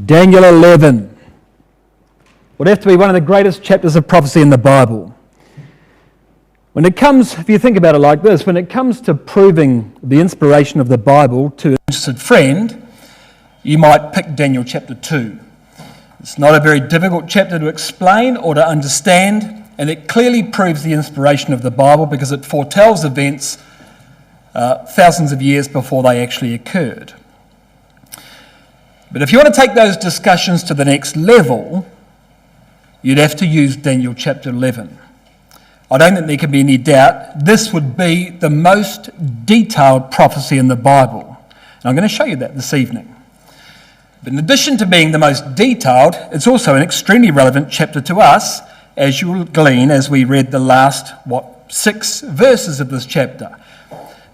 Daniel 11 would have to be one of the greatest chapters of prophecy in the Bible. When it comes, if you think about it like this, when it comes to proving the inspiration of the Bible to an interested friend, you might pick Daniel chapter 2. It's not a very difficult chapter to explain or to understand, and it clearly proves the inspiration of the Bible because it foretells events thousands of years before they actually occurred. But if you want to take those discussions to the next level, you'd have to use Daniel chapter 11. I don't think there can be any doubt this would be the most detailed prophecy in the Bible. And I'm going to show you that this evening. But in addition to being the most detailed, it's also an extremely relevant chapter to us, as you will glean as we read the last, 6 verses of this chapter.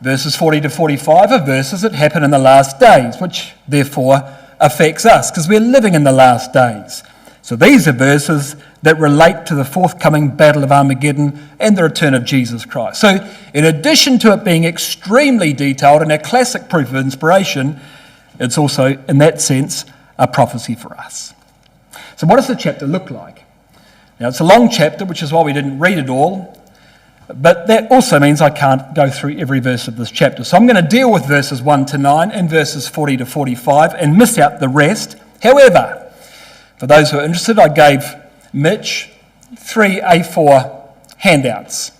Verses 40 to 45 are verses that happen in the last days, which therefore affects us because we're living in the last days. So these are verses that relate to the forthcoming battle of Armageddon and the return of Jesus Christ. So in addition to it being extremely detailed and a classic proof of inspiration, it's also, in that sense, a prophecy for us. So what does the chapter look like? Now it's a long chapter, which is why we didn't read it all, but that also means I can't go through every verse of this chapter. So I'm going to deal with verses 1 to 9 and verses 40 to 45 and miss out the rest. However, for those who are interested, I gave Mitch 3 A4 handouts,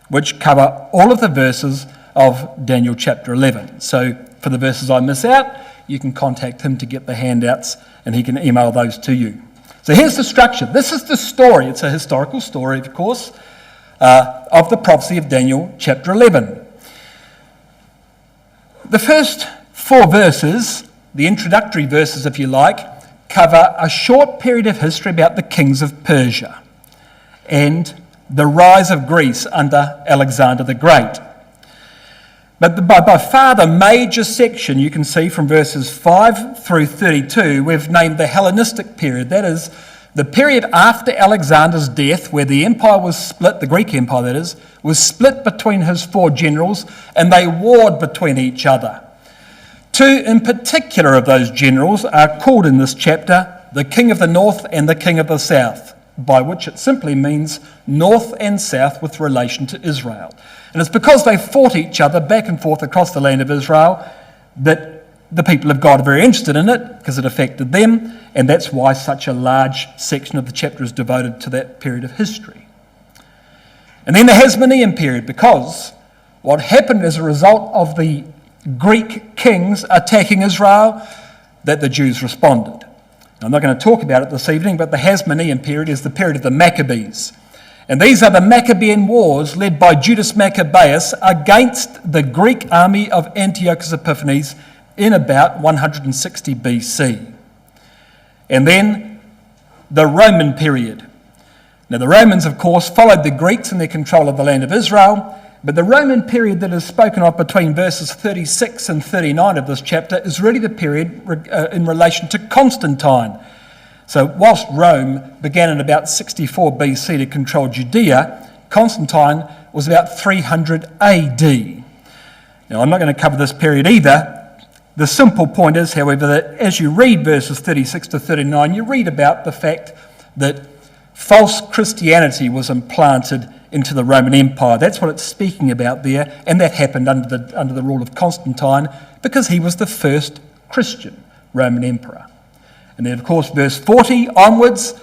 which cover all of the verses of Daniel chapter 11. So for the verses I miss out, you can contact him to get the handouts and he can email those to you. So here's the structure. This is the story. It's a historical story, of course, of the prophecy of Daniel chapter 11. The first 4 verses, the introductory verses if you like, cover a short period of history about the kings of Persia and the rise of Greece under Alexander the Great. But by far the major section you can see from verses 5 through 32 we've named the Hellenistic period. That is, the period after Alexander's death, where the empire was split, the Greek empire that is, was split between his 4 generals and they warred between each other. 2 in particular of those generals are called in this chapter the king of the north and the king of the south, by which it simply means north and south with relation to Israel. And it's because they fought each other back and forth across the land of Israel that the people of God are very interested in it because it affected them, and that's why such a large section of the chapter is devoted to that period of history. And then the Hasmonean period, because what happened as a result of the Greek kings attacking Israel, that the Jews responded. Now, I'm not going to talk about it this evening, but the Hasmonean period is the period of the Maccabees. And these are the Maccabean wars led by Judas Maccabeus against the Greek army of Antiochus Epiphanes in about 160 BC. And then the Roman period. Now the Romans, of course, followed the Greeks in their control of the land of Israel, but the Roman period that is spoken of between verses 36 and 39 of this chapter is really the period in relation to Constantine. So whilst Rome began in about 64 BC to control Judea, Constantine was about 300 AD. Now I'm not going to cover this period either. The simple point is, however, that as you read verses 36 to 39, you read about the fact that false Christianity was implanted into the Roman Empire. That's what it's speaking about there, and that happened under the rule of Constantine because he was the first Christian Roman emperor. And then, of course, verse 40 onwards,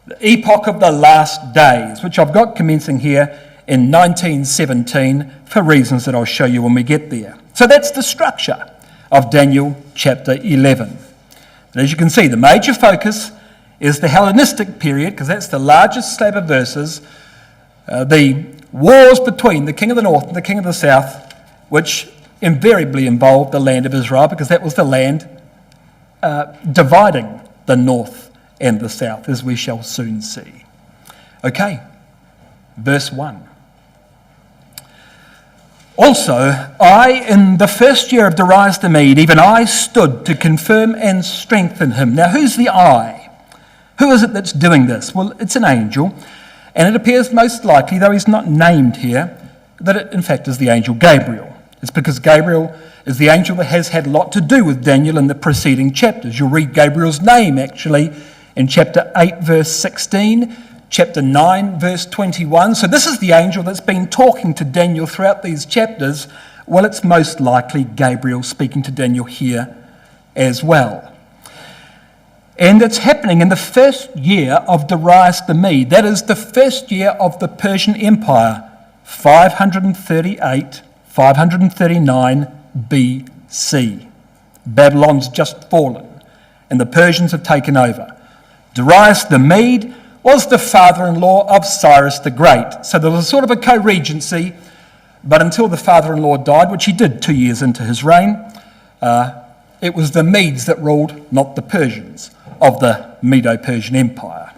the epoch of the last days, which I've got commencing here in 1917 for reasons that I'll show you when we get there. So that's the structure of Daniel chapter 11. And as you can see, the major focus is the Hellenistic period, because that's the largest slab of verses, the wars between the king of the north and the king of the south, which invariably involved the land of Israel, because that was the land dividing the north and the south, as we shall soon see. Okay, verse 1. Also, I, in the first year of Darius the Mede, even I stood to confirm and strengthen him. Now, who's the I? Who is it that's doing this? Well, it's an angel, and it appears most likely, though he's not named here, that it in fact is the angel Gabriel. It's because Gabriel is the angel that has had a lot to do with Daniel in the preceding chapters. You'll read Gabriel's name, actually, in chapter 8, verse 16, chapter 9, verse 21. So this is the angel that's been talking to Daniel throughout these chapters. Well, it's most likely Gabriel speaking to Daniel here as well. And it's happening in the first year of Darius the Mede. That is the first year of the Persian Empire, 539 BC. Babylon's just fallen, and the Persians have taken over. Darius the Mede was the father-in-law of Cyrus the Great. So there was sort of a co-regency, but until the father-in-law died, which he did 2 years into his reign, it was the Medes that ruled, not the Persians, of the Medo-Persian Empire.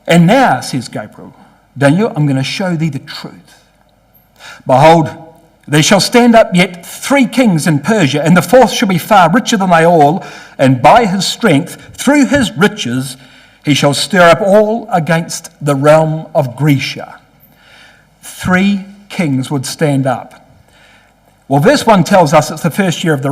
And now, says Gabriel, Daniel, I'm going to show thee the truth. Behold, there shall stand up yet 3 kings in Persia, and the 4th shall be far richer than they all, and by his strength, through his riches, he shall stir up all against the realm of Grecia. 3 kings would stand up. Well, verse 1 tells us it's the first year of the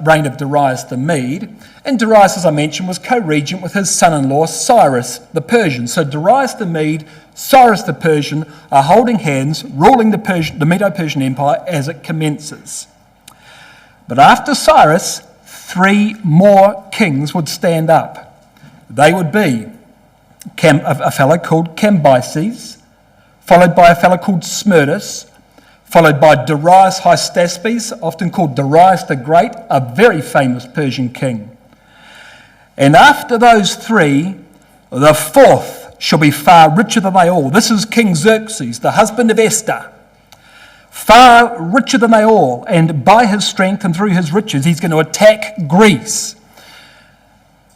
reign of Darius the Mede, and Darius, as I mentioned, was co-regent with his son-in-law Cyrus the Persian. So Darius the Mede, Cyrus the Persian are holding hands, ruling the Medo-Persian Empire as it commences. But after Cyrus, 3 more kings would stand up. They would be a fellow called Cambyses, followed by a fellow called Smerdis, followed by Darius Hystaspes, often called Darius the Great, a very famous Persian king. And after those 3, the 4th shall be far richer than they all. This is King Xerxes, the husband of Esther. Far richer than they all, and by his strength and through his riches, he's going to attack Greece.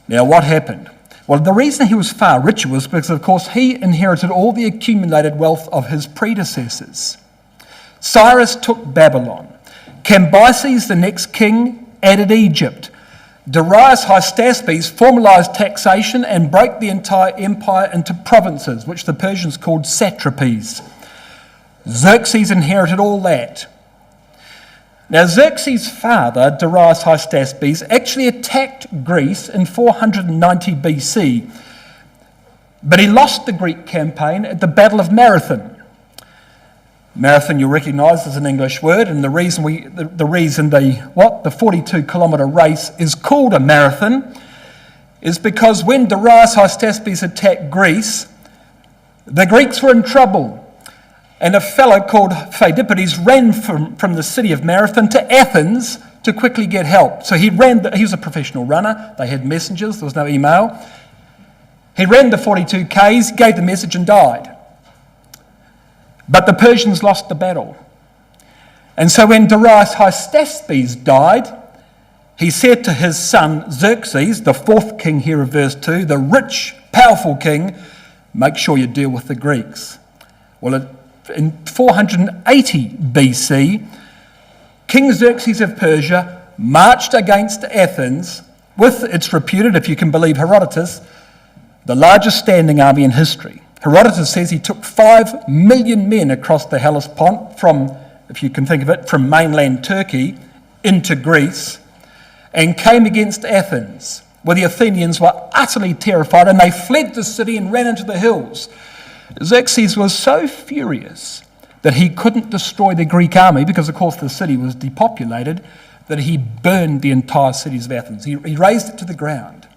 Now, what happened? Well, the reason he was far richer was because, of course, he inherited all the accumulated wealth of his predecessors. Cyrus took Babylon. Cambyses, the next king, added Egypt. Darius Hystaspes formalised taxation and broke the entire empire into provinces, which the Persians called satrapies. Xerxes inherited all that. Now, Xerxes' father, Darius Hystaspes, actually attacked Greece in 490 BC, but he lost the Greek campaign at the Battle of Marathon. Marathon, you'll recognise, is an English word, and the reason the 42-kilometre race is called a marathon is because when Darius Hystaspes attacked Greece, the Greeks were in trouble, and a fellow called Phidippides ran from the city of Marathon to Athens to quickly get help. So he was a professional runner. They had messengers. There was no email. He ran the 42 Ks, gave the message and died. But the Persians lost the battle. And so when Darius Hystaspes died, he said to his son Xerxes, the 4th king here of verse 2, the rich, powerful king, make sure you deal with the Greeks. Well, in 480 BC, King Xerxes of Persia marched against Athens with, it's reputed, if you can believe Herodotus, the largest standing army in history. Herodotus says he took 5 million men across the Hellespont from, if you can think of it, from mainland Turkey into Greece and came against Athens, where the Athenians were utterly terrified and they fled the city and ran into the hills. Xerxes was so furious that he couldn't destroy the Greek army because, of course, the city was depopulated, that he burned the entire cities of Athens. He razed it to the ground,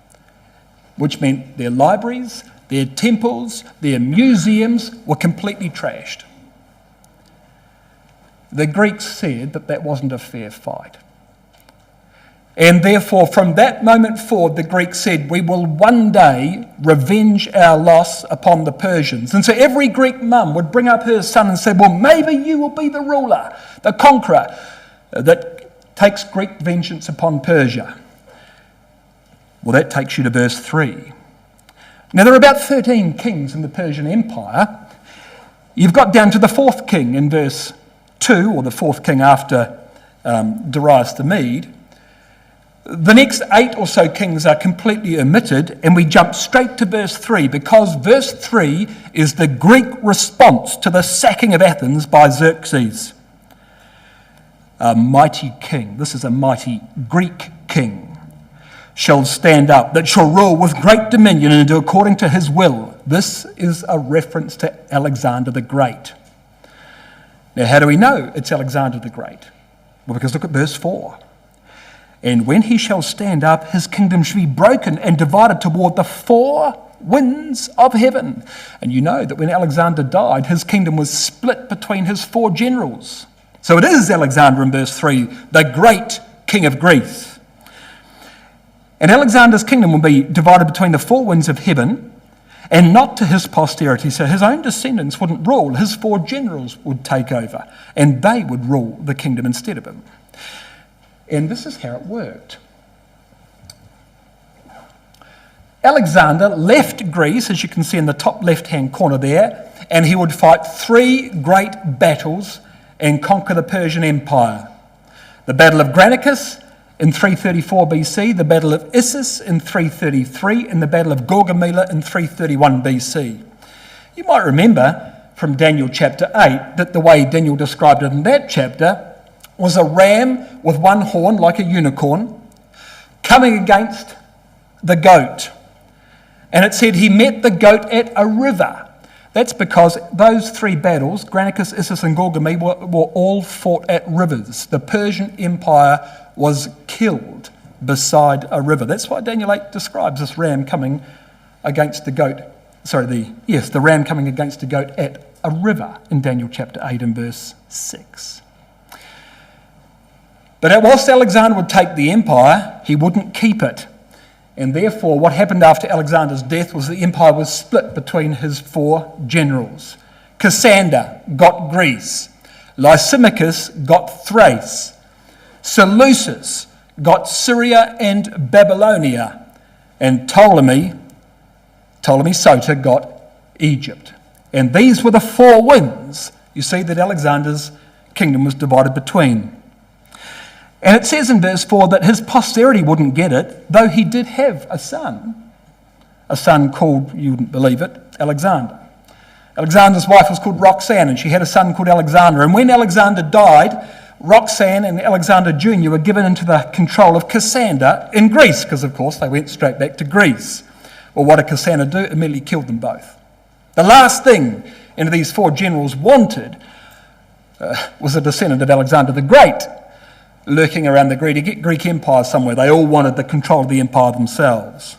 which meant their libraries, their temples, their museums were completely trashed. The Greeks said that that wasn't a fair fight. And therefore, from that moment forward, the Greeks said, we will one day revenge our loss upon the Persians. And so every Greek mum would bring up her son and say, well, maybe you will be the ruler, the conqueror that takes Greek vengeance upon Persia. Well, that takes you to verse 3. Now, there are about 13 kings in the Persian Empire. You've got down to the 4th king in verse 2, or the 4th king after Darius the Mede. The next 8 or so kings are completely omitted, and we jump straight to verse 3, because verse 3 is the Greek response to the sacking of Athens by Xerxes. a mighty king, this is a mighty Greek king, shall stand up, that shall rule with great dominion and do according to his will. This is a reference to Alexander the Great. Now, how do we know it's Alexander the Great? Well, because look at verse 4. And when he shall stand up, his kingdom shall be broken and divided toward the four winds of heaven. And you know that when Alexander died, his kingdom was split between his four generals. So it is Alexander in verse 3, the great king of Greece. And Alexander's kingdom will be divided between the four winds of heaven, and not to his posterity. So his own descendants wouldn't rule. His four generals would take over, and they would rule the kingdom instead of him. And this is how it worked. Alexander left Greece, as you can see in the top left-hand corner there, and he would fight 3 great battles and conquer the Persian Empire. The Battle of Granicus in 334 BC, the Battle of Issus in 333, and the Battle of Gaugamela in 331 BC. You might remember from Daniel chapter 8 that the way Daniel described it in that chapter was a ram with one horn, like a unicorn, coming against the goat. And it said he met the goat at a river. That's because those 3 battles, Granicus, Issus, and Gaugamela, were all fought at rivers. The Persian Empire was killed beside a river. That's why Daniel 8 describes this ram coming against the goat. The ram coming against the goat at a river in Daniel chapter 8 and verse 6. But whilst Alexander would take the empire, he wouldn't keep it. And therefore, what happened after Alexander's death was the empire was split between his 4 generals. Cassander got Greece. Lysimachus got Thrace. Seleucus got Syria and Babylonia. And Ptolemy Soter got Egypt. And these were the 4 winds, you see, that Alexander's kingdom was divided between. And it says in verse 4 that his posterity wouldn't get it, though he did have a son called, you wouldn't believe it, Alexander. Alexander's wife was called Roxanne, and she had a son called Alexander. And when Alexander died, Roxanne and Alexander Jr. were given into the control of Cassander in Greece, because, of course, they went straight back to Greece. Well, what did Cassander do? Immediately killed them both. The last thing any of these 4 generals wanted was a descendant of Alexander the Great lurking around the Greek Empire somewhere. They all wanted the control of the empire themselves.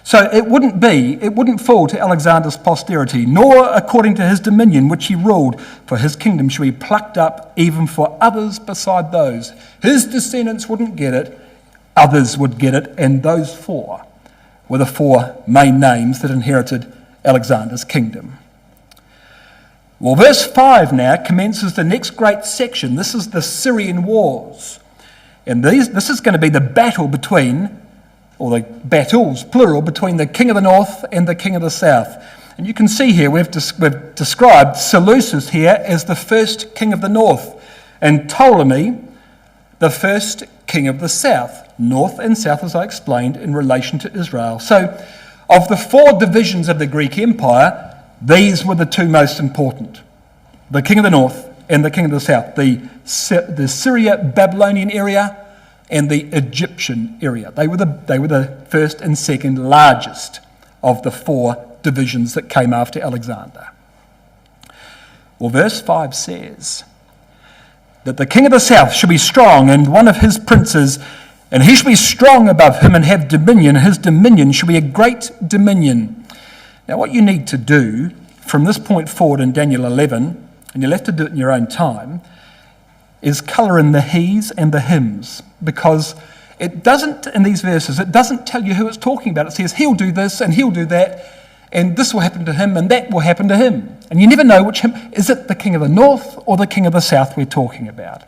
So it wouldn't fall to Alexander's posterity, nor according to his dominion which he ruled, for his kingdom shall be plucked up even for others beside those. His descendants wouldn't get it, others would get it, and those 4 were the 4 main names that inherited Alexander's kingdom. Well, verse 5 now commences the next great section. This is the Syrian wars. And this is going to be the battle between, or the battles, plural, between the king of the north and the king of the south. And you can see here we've described Seleucus here as the first king of the north, and Ptolemy, the first king of the south. North and south, as I explained, in relation to Israel. So, of the 4 divisions of the Greek Empire, these were the 2 most important. The king of the north and the king of the south. The Syria-Babylonian area and the Egyptian area. They were the first and second largest of the 4 divisions that came after Alexander. Well, verse 5 says that the king of the south shall be strong, and one of his princes, and he shall be strong above him and have dominion. His dominion shall be a great dominion. Now, what you need to do from this point forward in Daniel 11, and you'll have to do it in your own time, is colour in the he's and the hymns, because it doesn't, in these verses, it doesn't tell you who it's talking about. It says he'll do this and he'll do that, and this will happen to him and that will happen to him. And you never know which him. Is it the king of the north or the king of the south we're talking about?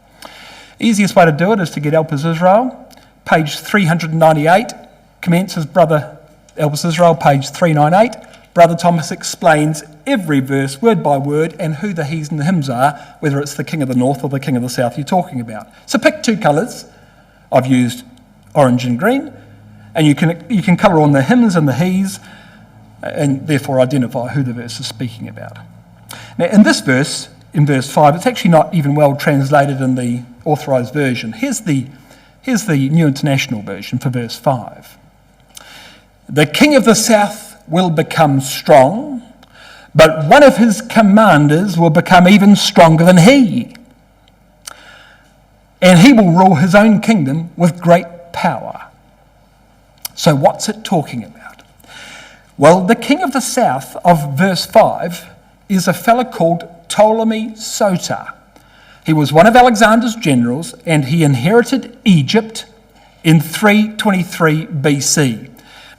Easiest way to do it is to get Elpis Israel. Page 398 commences Brother Elpis Israel, page 398. Brother Thomas explains every verse, word by word, and who the he's and the hymns are, whether it's the king of the north or the king of the south you're talking about. So pick 2 colours. I've used orange and green, and you can colour on the hymns and the he's, and therefore identify who the verse is speaking about. Now, in this verse, in verse 5. It's actually not even well translated in the authorised version. Here's the New International Version for verse 5. The king of the south will become strong, but one of his commanders will become even stronger than he. And he will rule his own kingdom with great power. So what's it talking about? Well, the king of the south of verse 5 is a fellow called Ptolemy Soter. He was one of Alexander's generals, and he inherited Egypt in 323 BC.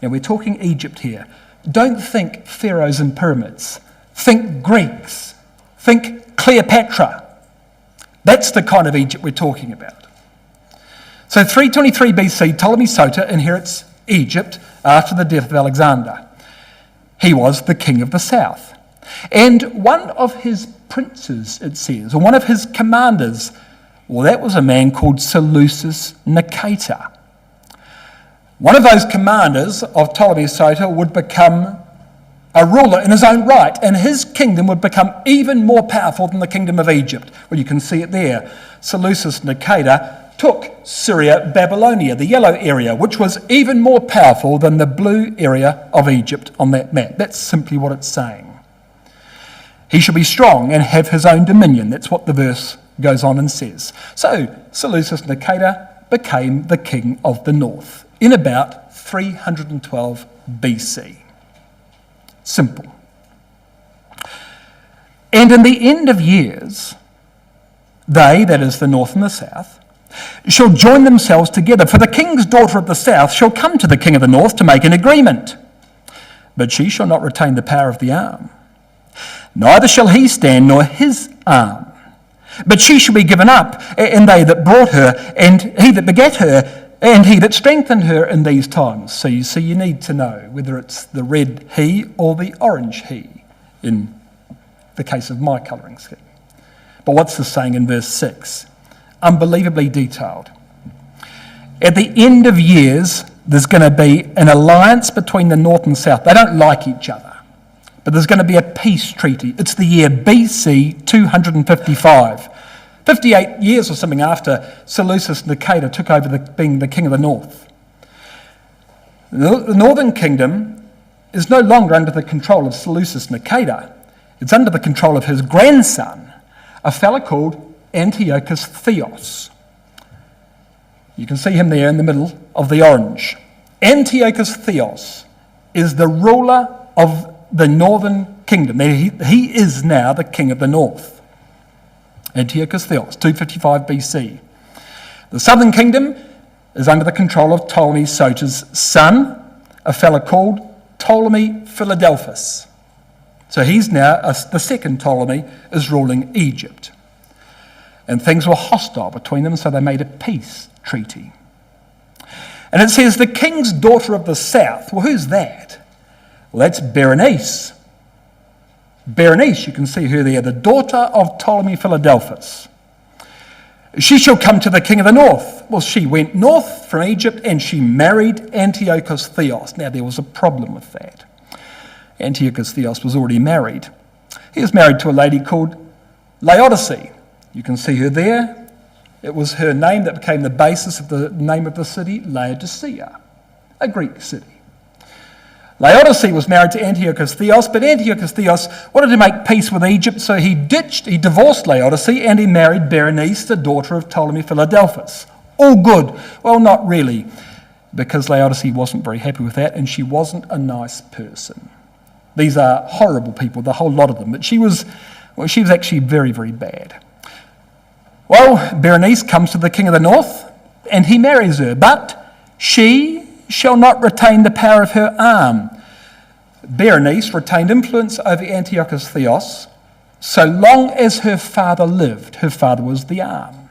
Now, we're talking Egypt here. Don't think pharaohs and pyramids. Think Greeks. Think Cleopatra. That's the kind of Egypt we're talking about. So 323 BC, Ptolemy Soter inherits Egypt after the death of Alexander. He was the king of the south. And one of his princes, it says, or one of his commanders, well, that was a man called Seleucus Nicator. One of those commanders of Ptolemy Soter would become a ruler in his own right, and his kingdom would become even more powerful than the kingdom of Egypt. Well, you can see it there. Seleucus Nicator took Syria, Babylonia, the yellow area, which was even more powerful than the blue area of Egypt on that map. That's simply what it's saying. He shall be strong and have his own dominion. That's what the verse goes on and says. So Seleucus Nicator became the king of the north in about 312 BC. Simple. And in the end of years, they, that is the north and the south, shall join themselves together, for the king's daughter of the south shall come to the king of the north to make an agreement. But she shall not retain the power of the arm. Neither shall he stand, nor his arm. But she shall be given up, and they that brought her, and he that begat her, and he that strengthened her in these times. So you see, you need to know whether it's the red he or the orange he in the case of my colouring scheme. But what's the saying in verse 6? Unbelievably detailed. At the end of years, there's going to be an alliance between the north and south. They don't like each other, but there's going to be a peace treaty. It's the year BC 255. 58 years or something after Seleucus Nicator took over being the king of the north. The northern kingdom is no longer under the control of Seleucus Nicator. It's under the control of his grandson, a fellow called Antiochus Theos. You can see him there in the middle of the orange. Antiochus Theos is the ruler of the northern kingdom. He is now the king of the north. Antiochus Theos, 255 BC. The southern kingdom is under the control of Ptolemy Soter's son, a fellow called Ptolemy Philadelphus. So he's now, the second Ptolemy is ruling Egypt. And things were hostile between them, so they made a peace treaty. And it says the king's daughter of the south. Well, who's that? Well, that's Berenice. Berenice, you can see her there, the daughter of Ptolemy Philadelphus. She shall come to the king of the north. Well, she went north from Egypt and she married Antiochus Theos. Now, there was a problem with that. Antiochus Theos was already married. He was married to a lady called Laodice. You can see her there. It was her name that became the basis of the name of the city, Laodicea, a Greek city. Laodice was married to Antiochus Theos, but Antiochus Theos wanted to make peace with Egypt, so he divorced Laodice and he married Berenice, the daughter of Ptolemy Philadelphus. All good. Well, not really, because Laodice wasn't very happy with that and she wasn't a nice person. These are horrible people, the whole lot of them, but she was actually very, very bad. Well, Berenice comes to the king of the north and he marries her, but she shall not retain the power of her arm. Berenice retained influence over Antiochus Theos so long as her father lived. Her father was the arm.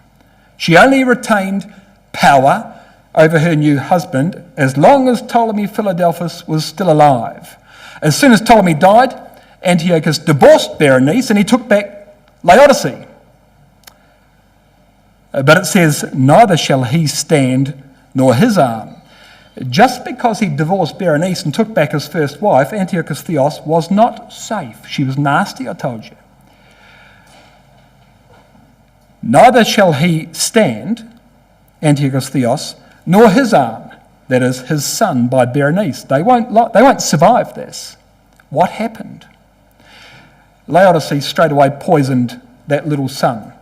She only retained power over her new husband as long as Ptolemy Philadelphus was still alive. As soon as Ptolemy died, Antiochus divorced Berenice and he took back Laodice. But it says, neither shall he stand nor his arm. Just because he divorced Berenice and took back his first wife, Antiochus Theos was not safe. She was nasty, I told you. Neither shall he stand, Antiochus Theos, nor his arm, that is, his son by Berenice. They won't survive this. What happened? Laodicea straight away poisoned that little son,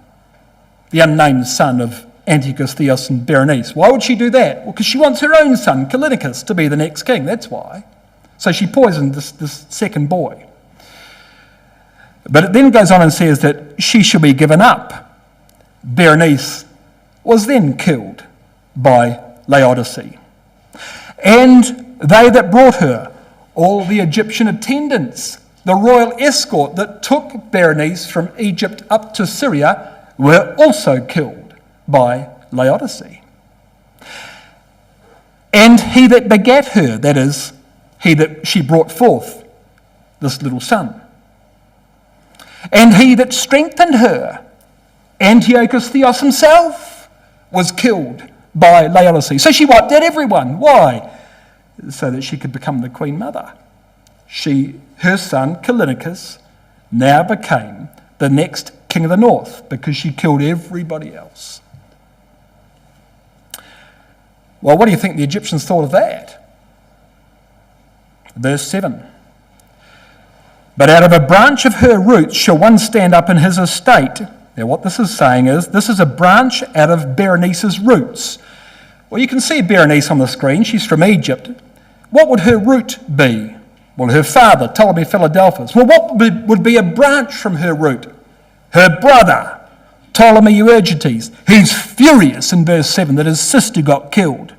the unnamed son of Antiochus Theos and Berenice. Why would she do that? Well, because she wants her own son, Callinicus, to be the next king. That's why. So she poisoned this second boy. But it then goes on and says that she shall be given up. Berenice was then killed by Laodicea. And they that brought her, all the Egyptian attendants, the royal escort that took Berenice from Egypt up to Syria, were also killed by Laodicea. And he that begat her, that is, he that she brought forth, this little son. And he that strengthened her, Antiochus Theos himself, was killed by Laodicea. So she wiped out everyone. Why? So that she could become the queen mother. Her son, Callinicus, now became the next king of the north because she killed everybody else. Well, what do you think the Egyptians thought of that? Verse 7. But out of a branch of her roots shall one stand up in his estate. Now what this is saying is, this is a branch out of Berenice's roots. Well, you can see Berenice on the screen. She's from Egypt. What would her root be? Well, her father, Ptolemy Philadelphus. Well, what would be a branch from her root? Her brother, Ptolemy Euergetes. He's furious in verse 7 that his sister got killed.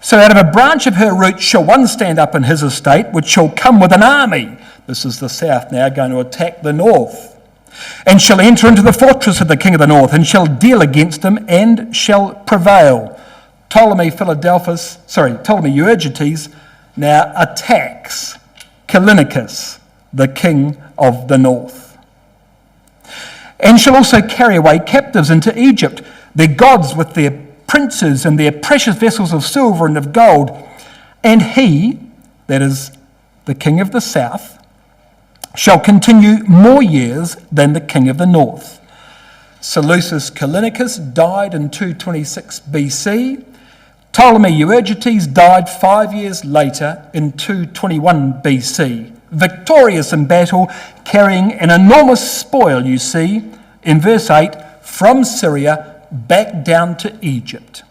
So out of a branch of her root shall one stand up in his estate, which shall come with an army. This is the south now going to attack the north. And shall enter into the fortress of the king of the north, and shall deal against him, and shall prevail. Ptolemy Euergetes now attacks Callinicus, the king of the north. And shall also carry away captives into Egypt, their gods with their princes and their precious vessels of silver and of gold. And he, that is the king of the south, shall continue more years than the king of the north. Seleucus Callinicus died in 226 BC. Ptolemy Euergetes died 5 years later in 221 BC, victorious in battle, carrying an enormous spoil, you see, in verse 8, from Syria back down to Egypt.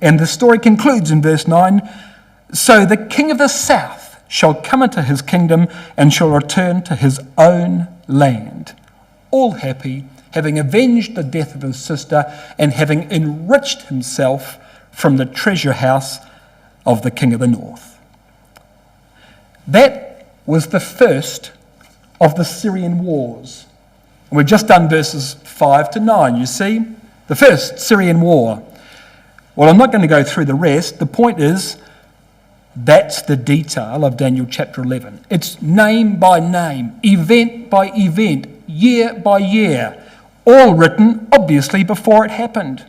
And the story concludes in verse 9, so the king of the south shall come into his kingdom and shall return to his own land, all happy, having avenged the death of his sister and having enriched himself from the treasure house of the king of the north. That was the first of the Syrian wars. And we've just done verses 5 to 9, you see? The first Syrian war. Well, I'm not going to go through the rest. The point is, that's the detail of Daniel chapter 11. It's name by name, event by event, year by year, all written, obviously, before it happened.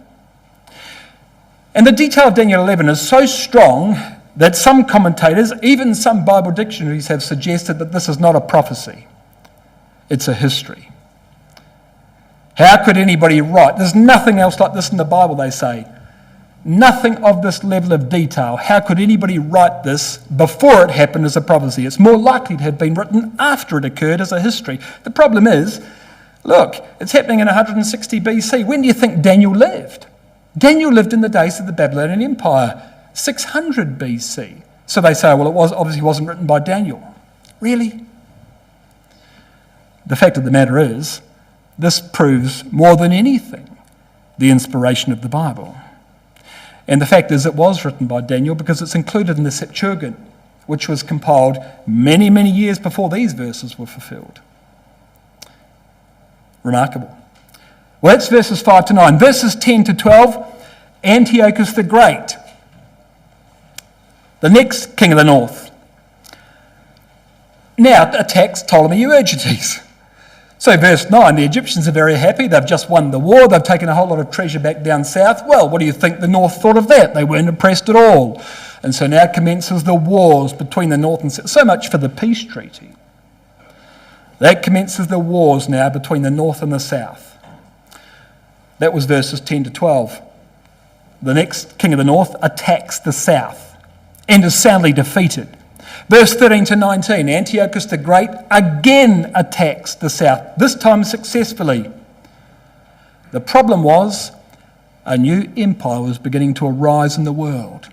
And the detail of Daniel 11 is so strong that some commentators, even some Bible dictionaries, have suggested that this is not a prophecy. It's a history. How could anybody write? There's nothing else like this in the Bible, they say. Nothing of this level of detail. How could anybody write this before it happened as a prophecy? It's more likely to have been written after it occurred as a history. The problem is, look, it's happening in 160 BC. When do you think Daniel lived? Daniel lived in the days of the Babylonian Empire, 600 BC. So they say, well, it obviously wasn't written by Daniel. Really? The fact of the matter is, this proves more than anything the inspiration of the Bible. And the fact is, it was written by Daniel because it's included in the Septuagint, which was compiled many, many years before these verses were fulfilled. Remarkable. Well, that's verses 5 to 9. Verses 10 to 12, Antiochus the Great, the next king of the north, now attacks Ptolemy Euergetes. So verse 9, the Egyptians are very happy. They've just won the war. They've taken a whole lot of treasure back down south. Well, what do you think the north thought of that? They weren't impressed at all. And so now commences the wars between the north and south. So much for the peace treaty. That commences the wars now between the north and the south. That was verses 10 to 12. The next king of the north attacks the south and is soundly defeated. Verse 13 to 19, Antiochus the Great again attacks the south, this time successfully. The problem was a new empire was beginning to arise in the world.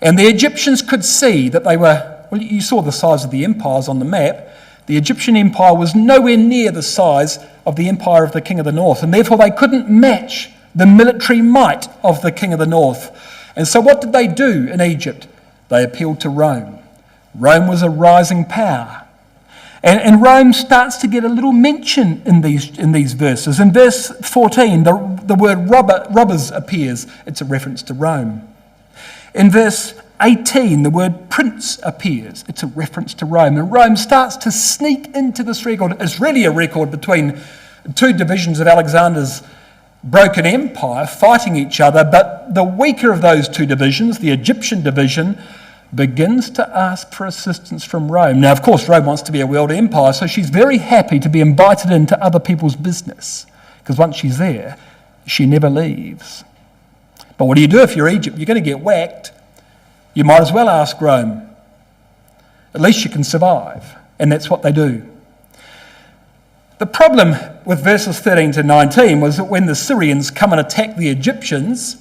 And the Egyptians could see that they were, well, you saw the size of the empires on the map. The Egyptian empire was nowhere near the size of the empire of the king of the north, and therefore they couldn't match the military might of the king of the north. And so what did they do in Egypt? They appealed to Rome. Rome was a rising power. And Rome starts to get a little mention in these verses. In verse 14, the word robbers appears. It's a reference to Rome. In verse 18, the word prince appears. It's a reference to Rome. And Rome starts to sneak into this record. It's really a record between two divisions of Alexander's broken empire fighting each other, but the weaker of those two divisions, the Egyptian division, begins to ask for assistance from Rome. Now, of course, Rome wants to be a world empire, so she's very happy to be invited into other people's business, because once she's there, she never leaves. But what do you do if you're Egypt? You're going to get whacked. You might as well ask Rome. At least you can survive, and that's what they do. The problem with verses 13 to 19 was that when the Syrians come and attack the Egyptians,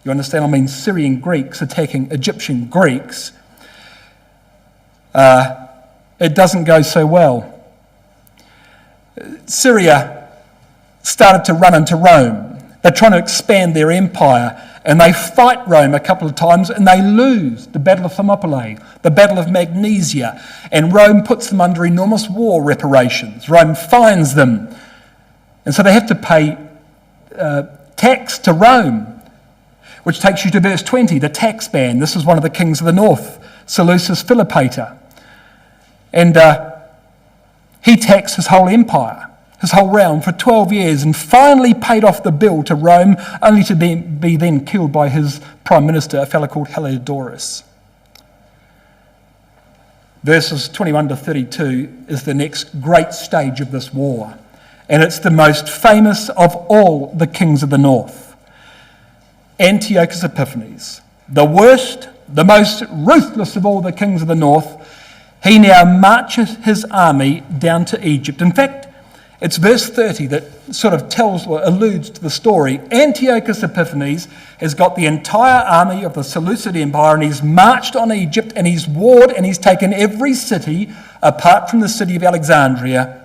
you understand, I mean Syrian Greeks attacking Egyptian Greeks, it doesn't go so well. Syria started to run into Rome. They're trying to expand their empire, and they fight Rome a couple of times, and they lose the Battle of Thermopylae, the Battle of Magnesia, and Rome puts them under enormous war reparations. Rome fines them, and so they have to pay tax to Rome, which takes you to verse 20, the tax ban. This is one of the kings of the north, Seleucus Philopator. And he taxed his whole empire, his whole realm, for 12 years, and finally paid off the bill to Rome, only to be then killed by his prime minister, a fellow called Heliodorus. Verses 21 to 32 is the next great stage of this war, and it's the most famous of all the kings of the north. Antiochus Epiphanes, the worst, the most ruthless of all the kings of the north, he now marches his army down to Egypt. In fact, it's verse 30 that sort of tells or alludes to the story. Antiochus Epiphanes has got the entire army of the Seleucid Empire, and he's marched on Egypt, and he's warred, and he's taken every city apart from the city of Alexandria.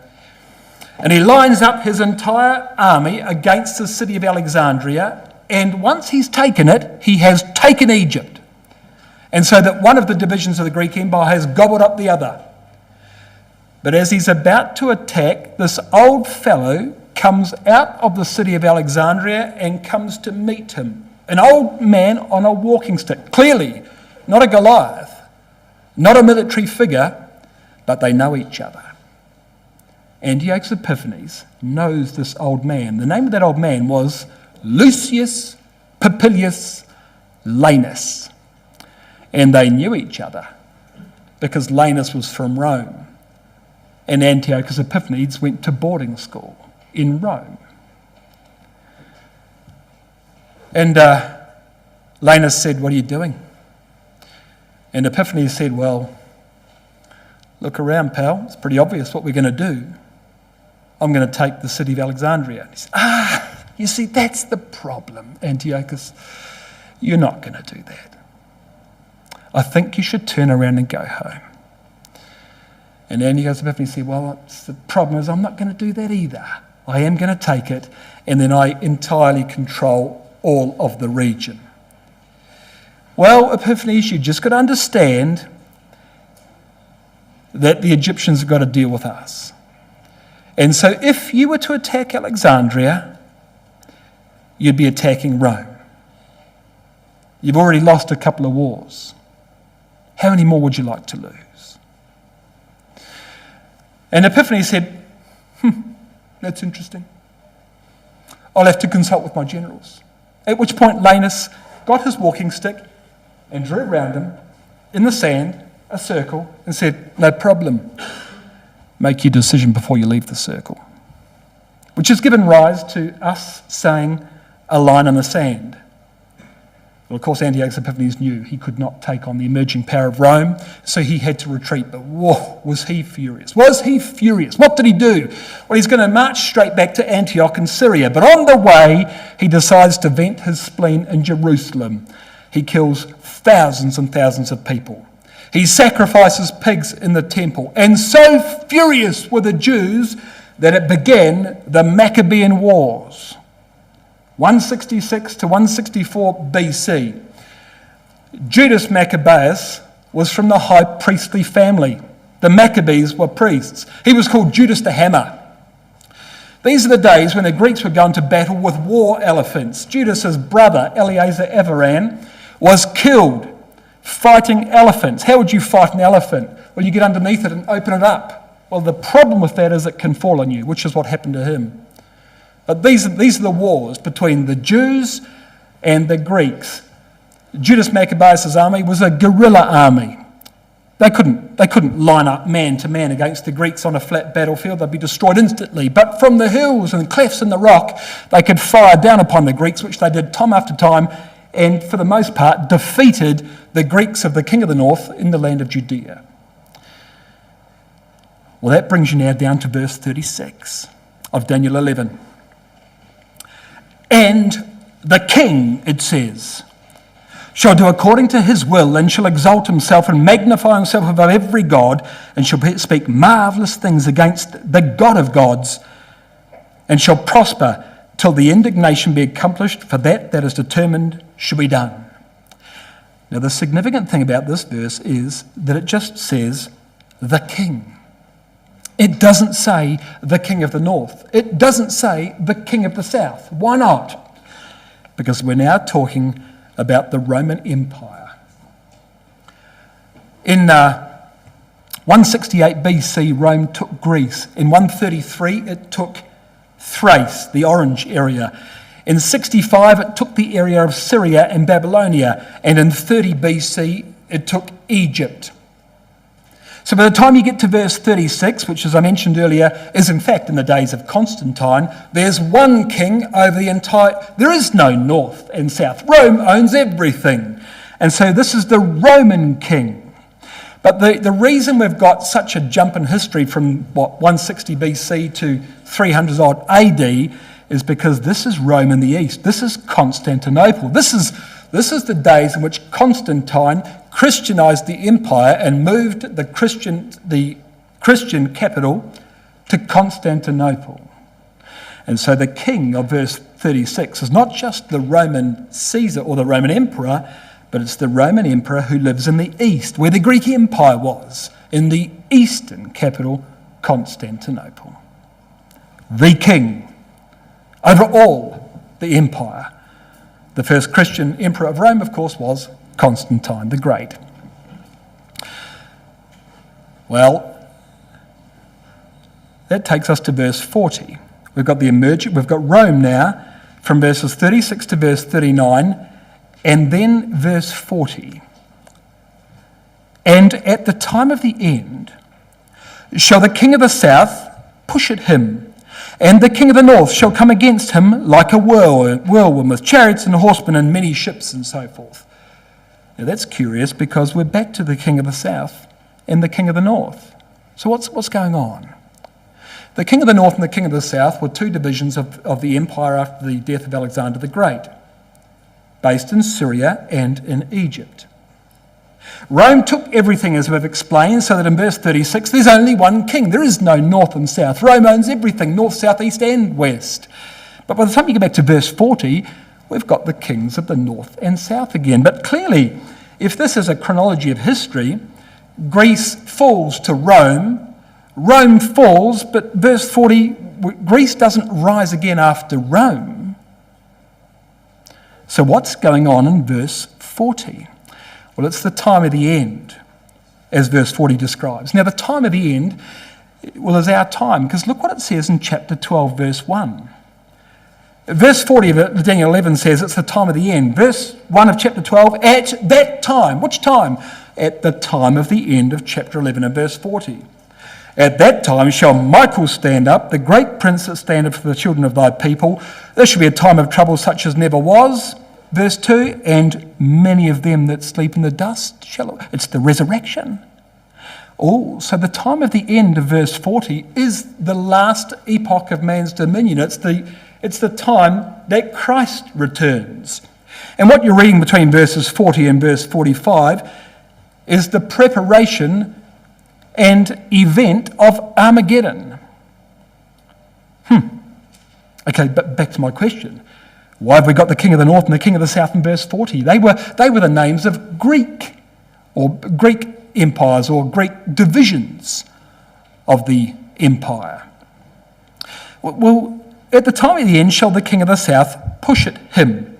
And he lines up his entire army against the city of Alexandria, and once he's taken it, he has taken Egypt. And so that one of the divisions of the Greek Empire has gobbled up the other. But as he's about to attack, this old fellow comes out of the city of Alexandria and comes to meet him. An old man on a walking stick. Clearly, not a Goliath, not a military figure, but they know each other. Antiochus Epiphanes knows this old man. The name of that old man was Lucius Papilius Lanus. And they knew each other because Lanus was from Rome. And Antiochus Epiphanes went to boarding school in Rome. And Lanus said, "What are you doing?" And Epiphanes said, "Well, look around, pal. It's pretty obvious what we're going to do. I'm going to take the city of Alexandria." And he said, you see, that's the problem, Antiochus. You're not going to do that. I think you should turn around and go home. And Antiochus Epiphanes said, well, the problem is I'm not going to do that either. I am going to take it, and then I entirely control all of the region. Well, Epiphanes, you just got to understand that the Egyptians have got to deal with us. And so if you were to attack Alexandria, you'd be attacking Rome. You've already lost a couple of wars. How many more would you like to lose? And Epiphanes said, that's interesting. I'll have to consult with my generals. At which point Lanus got his walking stick and drew around him in the sand a circle and said, no problem. Make your decision before you leave the circle. which has given rise to us saying a line in the sand. Well, of course, Antiochus Epiphanes knew he could not take on the emerging power of Rome, so he had to retreat. But whoa, was he furious? Was he furious? What did he do? Well, he's going to march straight back to Antioch in Syria. But on the way, he decides to vent his spleen in Jerusalem. He kills thousands and thousands of people. He sacrifices pigs in the temple. And so furious were the Jews that it began the Maccabean Wars. 166 to 164 BC. Judas Maccabeus was from the high priestly family. The Maccabees were priests. He was called Judas the Hammer. These are the days when the Greeks were going to battle with war elephants. Judas's brother, Eleazar Avaran, was killed fighting elephants. How would you fight an elephant? Well, you get underneath it and open it up. Well, the problem with that is it can fall on you, which is what happened to him. But these are the wars between the Jews and the Greeks. Judas Maccabeus' army was a guerrilla army. They couldn't line up man to man against the Greeks on a flat battlefield. They'd be destroyed instantly. But from the hills and clefts in the rock, they could fire down upon the Greeks, which they did time after time, and for the most part defeated the Greeks of the king of the north in the land of Judea. Well, that brings you now down to verse 36 of Daniel 11. And the king, it says, shall do according to his will, and shall exalt himself and magnify himself above every god, and shall speak marvellous things against the God of gods, and shall prosper till the indignation be accomplished, for that is determined shall be done. Now, the significant thing about this verse is that it just says the king. It doesn't say the king of the north. It doesn't say the king of the south. Why not? Because we're now talking about the Roman Empire. In 168 BC, Rome took Greece. In 133, it took Thrace, the Orange area. In 65, it took the area of Syria and Babylonia. And in 30 BC, it took Egypt. So by the time you get to verse 36, which, as I mentioned earlier, is in fact in the days of Constantine, there's one king over the entire... There is no north and south. Rome owns everything. And so this is the Roman king. But the reason we've got such a jump in history from, 160 BC to 300 odd AD is because this is Rome in the east. This is Constantinople. This is the days in which Constantine Christianized the empire and moved the Christian capital to Constantinople. And so the king of verse 36 is not just the Roman Caesar or the Roman emperor, but it's the Roman emperor who lives in the east, where the Greek Empire was, in the eastern capital, Constantinople. The king over all the empire. The first Christian emperor of Rome, of course, was Constantine the Great. Well, that takes us to verse 40. We've got Rome now from verses 36 to verse 39, and then verse 40. And at the time of the end, shall the king of the south push at him, and the king of the north shall come against him like a whirlwind with chariots and horsemen and many ships and so forth. Now that's curious because we're back to the king of the south and the king of the north. So what's going on? The king of the north and the king of the south were two divisions of the empire after the death of Alexander the Great, based in Syria and in Egypt. Rome took everything, as we've explained, so that in verse 36 there's only one king. There is no north and south. Rome owns everything, north, south, east and west. But by the time you get back to verse 40, we've got the kings of the north and south again. But clearly, if this is a chronology of history, Greece falls to Rome, Rome falls, but verse 40, Greece doesn't rise again after Rome. So what's going on in verse 40? Well, it's the time of the end, as verse 40 describes. Now, the time of the end, is our time, because look what it says in chapter 12, verse 1. Verse 40 of Daniel 11 says it's the time of the end. Verse 1 of chapter 12, at that time. Which time? At the time of the end of chapter 11 and verse 40. At that time shall Michael stand up, the great prince that standeth for the children of thy people. There shall be a time of trouble such as never was. Verse 2, and many of them that sleep in the dust shall... It's the resurrection. Oh, so the time of the end of verse 40 is the last epoch of man's dominion. It's the time that Christ returns. And what you're reading between verses 40 and verse 45 is the preparation and event of Armageddon. Okay, but back to my question. Why have we got the king of the north and the king of the south in verse 40? They were the names of Greek empires or Greek divisions of the empire. Well, at the time of the end shall the king of the south push at him.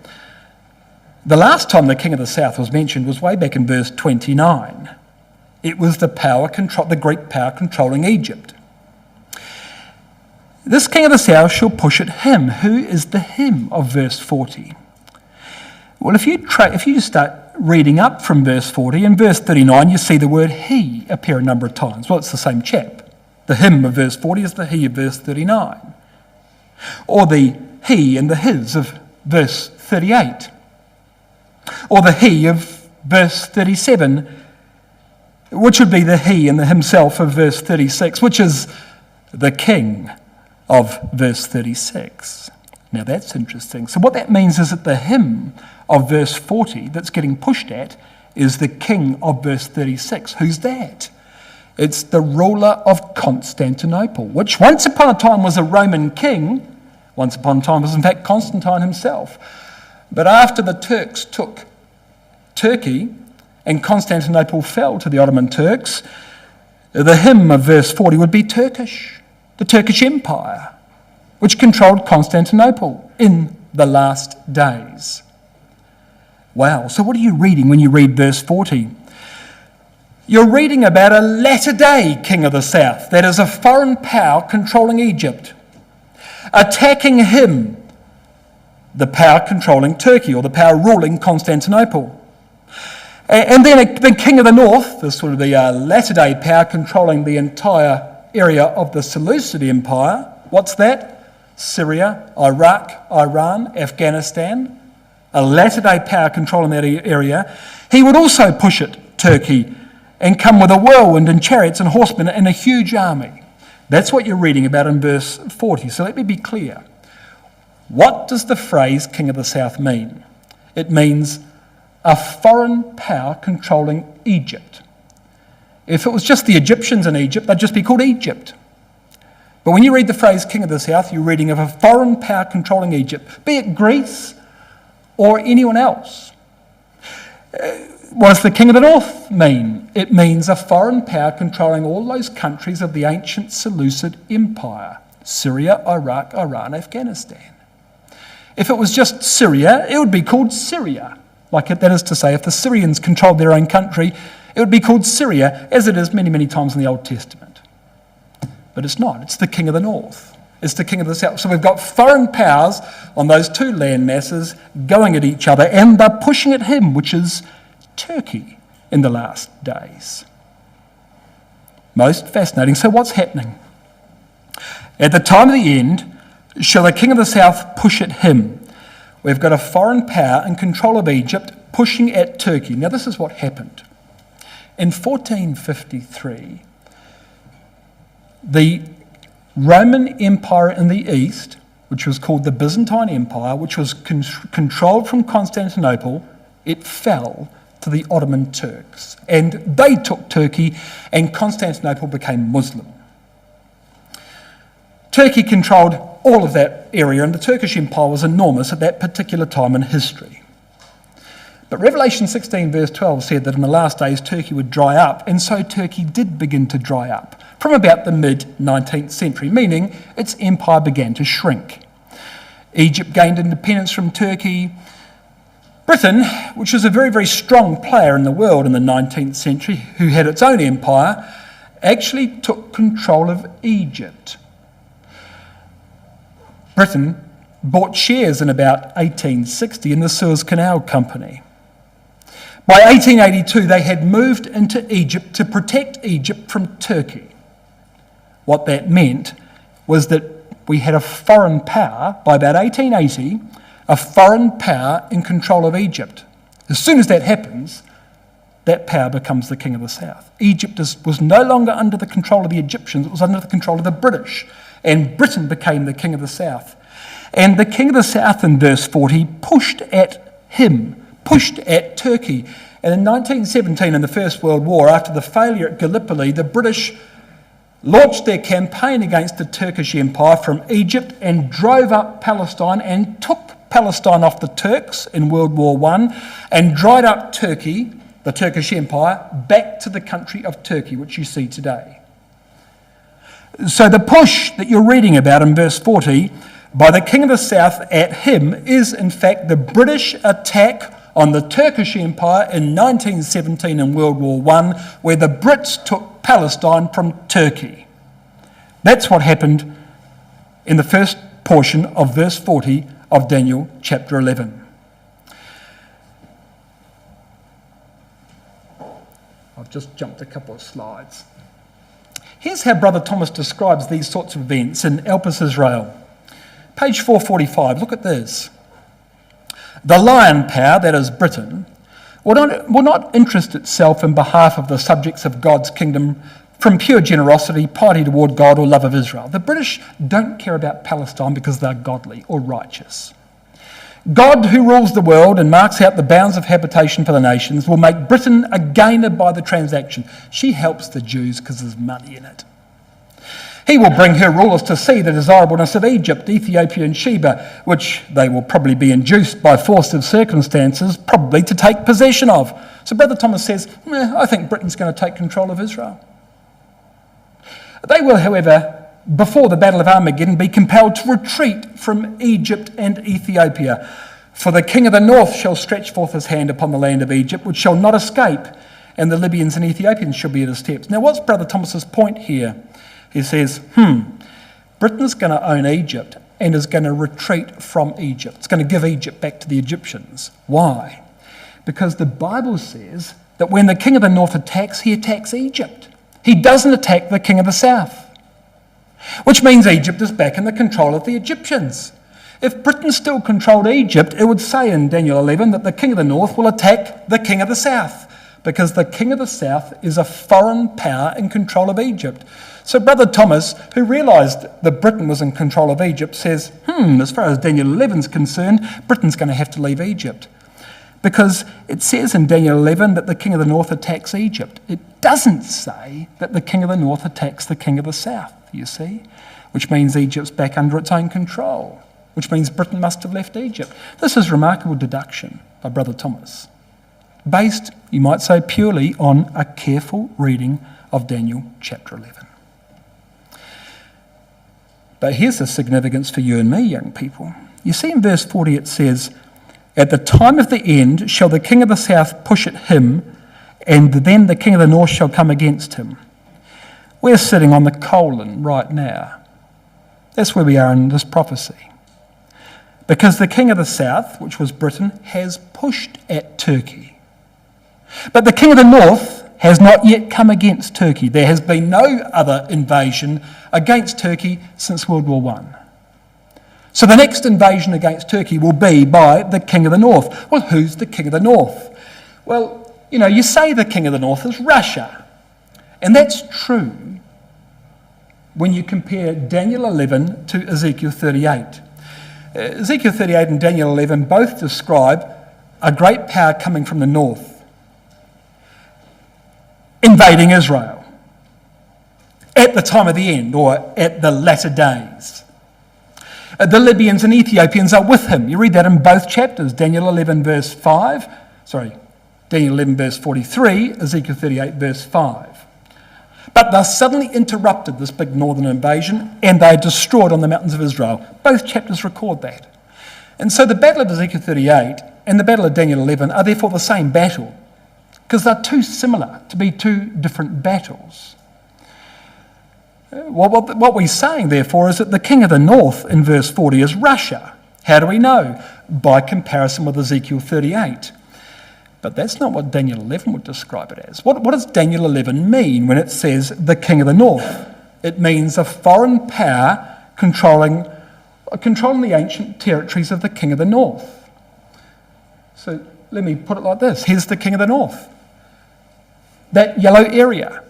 The last time the king of the south was mentioned was way back in verse 29. It was the Greek power controlling Egypt. This king of the south shall push at him. Who is the him of verse 40? Well, if you just start reading up from verse 40, in verse 39 you see the word he appear a number of times. Well, it's the same chap. The him of verse 40 is the he of verse 39. Or the he and the his of verse 38. Or the he of verse 37, which would be the he and the himself of verse 36, which is the king of verse 36. Now that's interesting. So what that means is that the him of verse 40 that's getting pushed at is the king of verse 36. Who's that? It's the ruler of Constantinople, which once upon a time was a Roman king. Once upon a time was in fact Constantine himself. But after the Turks took Turkey and Constantinople fell to the Ottoman Turks, the him of verse 40 would be Turkish. The Turkish Empire, which controlled Constantinople in the last days. Wow, so what are you reading when you read verse 40? You're reading about a latter-day king of the south, that is a foreign power controlling Egypt, attacking him, the power controlling Turkey, or the power ruling Constantinople. And then the king of the north, this would be a latter-day power controlling the entire area of the Seleucid Empire. What's that? Syria, Iraq, Iran, Afghanistan. A latter-day power controlling that area. He would also push at Turkey and come with a whirlwind and chariots and horsemen and a huge army. That's what you're reading about in verse 40. So let me be clear. What does the phrase king of the south mean? It means a foreign power controlling Egypt. If it was just the Egyptians in Egypt, they'd just be called Egypt. But when you read the phrase king of the south, you're reading of a foreign power controlling Egypt, be it Greece or anyone else. What does the king of the north mean? It means a foreign power controlling all those countries of the ancient Seleucid Empire: Syria, Iraq, Iran, Afghanistan. If it was just Syria, it would be called Syria. That is to say, if the Syrians controlled their own country, it would be called Syria, as it is many, many times in the Old Testament. But it's not. It's the king of the north. It's the king of the south. So we've got foreign powers on those two land masses going at each other, and they're pushing at him, which is Turkey in the last days. Most fascinating. So what's happening? At the time of the end, shall the king of the south push at him? We've got a foreign power in control of Egypt pushing at Turkey. Now this is what happened. In 1453, the Roman Empire in the east, which was called the Byzantine Empire, which was controlled from Constantinople, it fell to the Ottoman Turks. And they took Turkey, and Constantinople became Muslim. Turkey controlled all of that area, and the Turkish Empire was enormous at that particular time in history. But Revelation 16 verse 12 said that in the last days Turkey would dry up, and so Turkey did begin to dry up from about the mid-19th century, meaning its empire began to shrink. Egypt gained independence from Turkey. Britain, which was a very, very strong player in the world in the 19th century, who had its own empire, actually took control of Egypt. Britain bought shares in about 1860 in the Suez Canal Company. By 1882, they had moved into Egypt to protect Egypt from Turkey. what that meant was that we had a foreign power, by about 1880, a foreign power in control of Egypt. As soon as that happens, that power becomes the king of the south. Egypt was no longer under the control of the Egyptians, it was under the control of the British, and Britain became the king of the south. And the king of the south in verse 40 pushed at Turkey. And in 1917, in the First World War, after the failure at Gallipoli, the British launched their campaign against the Turkish Empire from Egypt and drove up Palestine and took Palestine off the Turks in World War I and dried up Turkey, the Turkish Empire, back to the country of Turkey, which you see today. So the push that you're reading about in verse 40 by the king of the south at him is in fact the British attack on the Turkish Empire in 1917 in World War I, where the Brits took Palestine from Turkey. That's what happened in the first portion of verse 40 of Daniel chapter 11. I've just jumped a couple of slides. Here's how Brother Thomas describes these sorts of events in Elpis Israel. Page 445, look at this. The lion power, that is Britain, will not interest itself in behalf of the subjects of God's kingdom from pure generosity, piety toward God, or love of Israel. The British don't care about Palestine because they're godly or righteous. God, who rules the world and marks out the bounds of habitation for the nations, will make Britain a gainer by the transaction. She helps the Jews because there's money in it. He will bring her rulers to see the desirableness of Egypt, Ethiopia and Sheba, which they will probably be induced by force of circumstances, probably to take possession of. So Brother Thomas says, I think Britain's going to take control of Israel. They will, however, before the Battle of Armageddon, be compelled to retreat from Egypt and Ethiopia. For the king of the north shall stretch forth his hand upon the land of Egypt, which shall not escape, and the Libyans and Ethiopians shall be at his steps. Now, what's Brother Thomas's point here? He says, Britain's going to own Egypt and is going to retreat from Egypt. It's going to give Egypt back to the Egyptians. Why? Because the Bible says that when the king of the north attacks, he attacks Egypt. He doesn't attack the king of the south, which means Egypt is back in the control of the Egyptians. If Britain still controlled Egypt, it would say in Daniel 11 that the king of the north will attack the king of the south, because the king of the south is a foreign power in control of Egypt. So Brother Thomas, who realised that Britain was in control of Egypt, says, as far as Daniel 11 is concerned, Britain's going to have to leave Egypt. Because it says in Daniel 11 that the king of the north attacks Egypt. It doesn't say that the king of the north attacks the king of the south, you see, which means Egypt's back under its own control, which means Britain must have left Egypt. This is remarkable deduction by Brother Thomas, based, you might say, purely on a careful reading of Daniel chapter 11. But here's the significance for you and me, young people. You see in verse 40 it says, at the time of the end shall the king of the south push at him, and then the king of the north shall come against him. We're sitting on the colon right now. That's where we are in this prophecy. Because the king of the south, which was Britain, has pushed at Turkey. But the king of the north has not yet come against Turkey. There has been no other invasion against Turkey since World War I. So the next invasion against Turkey will be by the king of the north. Well, who's the king of the north? Well, you say the king of the north is Russia. And that's true when you compare Daniel 11 to Ezekiel 38. Ezekiel 38 and Daniel 11 both describe a great power coming from the north, invading Israel at the time of the end, or at the latter days. The Libyans and Ethiopians are with him. You read that in both chapters, Daniel 11 verse 43, Ezekiel 38 verse 5. But they're suddenly interrupted, this big northern invasion, and they're destroyed on the mountains of Israel. Both chapters record that. And so the battle of Ezekiel 38 and the battle of Daniel 11 are therefore the same battle, because they're too similar to be two different battles. What we're saying, therefore, is that the king of the north in verse 40 is Russia. How do we know? By comparison with Ezekiel 38. But that's not what Daniel 11 would describe it as. What does Daniel 11 mean when it says the king of the north? It means a foreign power controlling the ancient territories of the King of the North. So let me put it like this. Here's the King of the North. That yellow area.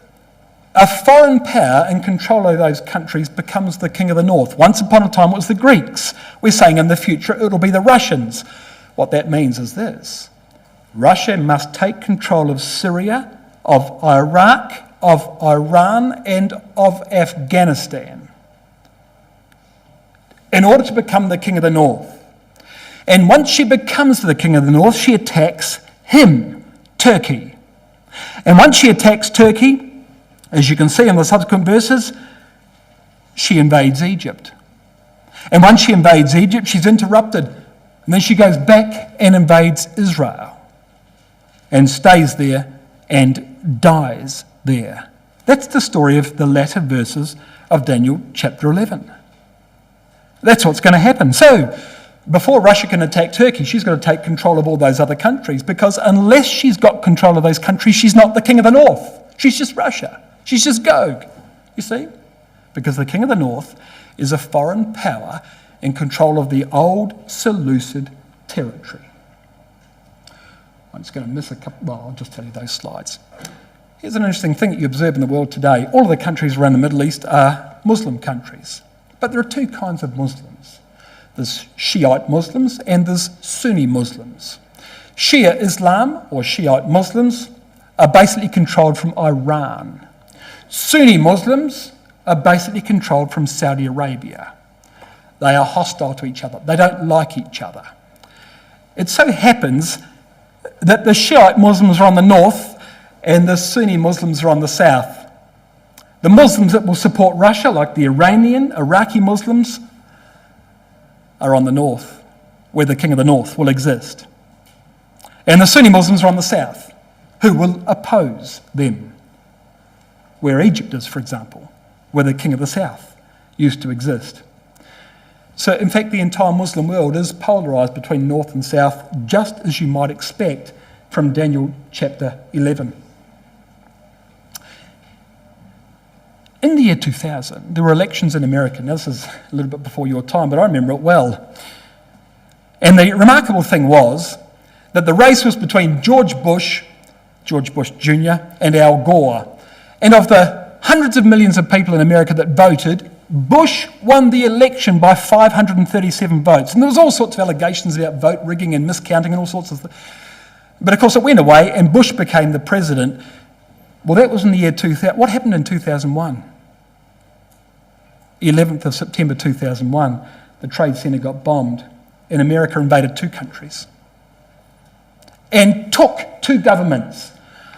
A foreign power in control of those countries becomes the King of the North. Once upon a time it was the Greeks. We're saying in the future it'll be the Russians. What that means is this. Russia must take control of Syria, of Iraq, of Iran, and of Afghanistan in order to become the King of the North. And once she becomes the King of the North, she attacks him, Turkey. And once she attacks Turkey, as you can see in the subsequent verses, she invades Egypt. And once she invades Egypt, she's interrupted. And then she goes back and invades Israel and stays there and dies there. That's the story of the latter verses of Daniel chapter 11. That's what's going to happen. So, before Russia can attack Turkey, she's got to take control of all those other countries, because unless she's got control of those countries, she's not the King of the North. She's just Russia. She's just Gog. You see? Because the King of the North is a foreign power in control of the old Seleucid territory. I'm just going to miss a couple. Well, I'll just tell you those slides. Here's an interesting thing that you observe in the world today. All of the countries around the Middle East are Muslim countries. But there are two kinds of Muslims. There's Shiite Muslims and there's Sunni Muslims. Shia Islam, or Shiite Muslims, are basically controlled from Iran. Sunni Muslims are basically controlled from Saudi Arabia. They are hostile to each other. They don't like each other. It so happens that the Shiite Muslims are on the north and the Sunni Muslims are on the south. The Muslims that will support Russia, like the Iranian, Iraqi Muslims, are on the north, where the King of the North will exist. And the Sunni Muslims are on the south, who will oppose them, where Egypt is, for example, where the King of the South used to exist. So, in fact, the entire Muslim world is polarised between north and south, just as you might expect from Daniel chapter 11. In the year 2000, there were elections in America. Now, this is a little bit before your time, but I remember it well. And the remarkable thing was that the race was between George Bush Jr., and Al Gore. And of the hundreds of millions of people in America that voted, Bush won the election by 537 votes. And there was all sorts of allegations about vote rigging and miscounting and all sorts of things. But of course it went away and Bush became the president. Well, that was in the year 2000. What happened in 2001? 11th of September 2001, the Trade Center got bombed and America invaded two countries and took two governments.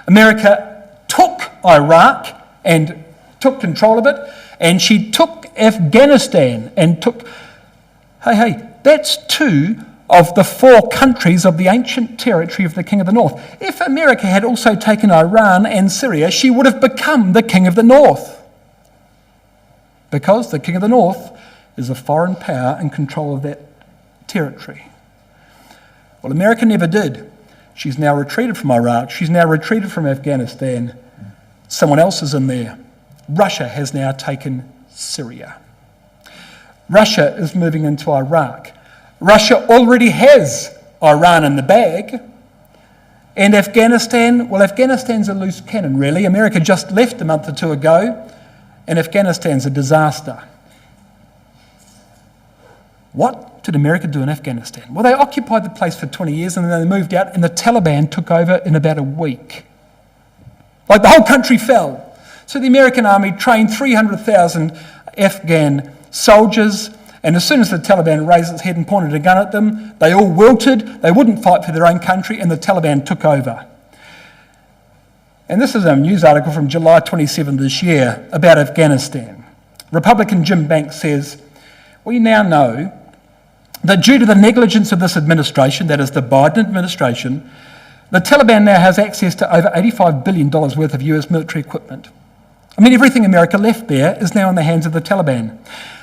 America took Iraq and took control of it, and she took Afghanistan and took... Hey, that's two of the four countries of the ancient territory of the King of the North. If America had also taken Iran and Syria, she would have become the King of the North. Because the King of the North is a foreign power in control of that territory. Well, America never did. She's now retreated from Iraq. She's now retreated from Afghanistan. Someone else is in there. Russia has now taken Syria. Russia is moving into Iraq. Russia already has Iran in the bag. And Afghanistan, well, Afghanistan's a loose cannon, really. America just left a month or two ago, and Afghanistan's a disaster. What did America do in Afghanistan? Well, they occupied the place for 20 years and then they moved out and the Taliban took over in about a week. Like the whole country fell. So the American army trained 300,000 Afghan soldiers, and as soon as the Taliban raised its head and pointed a gun at them, they all wilted, they wouldn't fight for their own country, and the Taliban took over. And this is a news article from July 27 this year about Afghanistan. Republican Jim Banks says, we now know that due to the negligence of this administration, that is the Biden administration, the Taliban now has access to over $85 billion worth of US military equipment. I mean, everything America left there is now in the hands of the Taliban.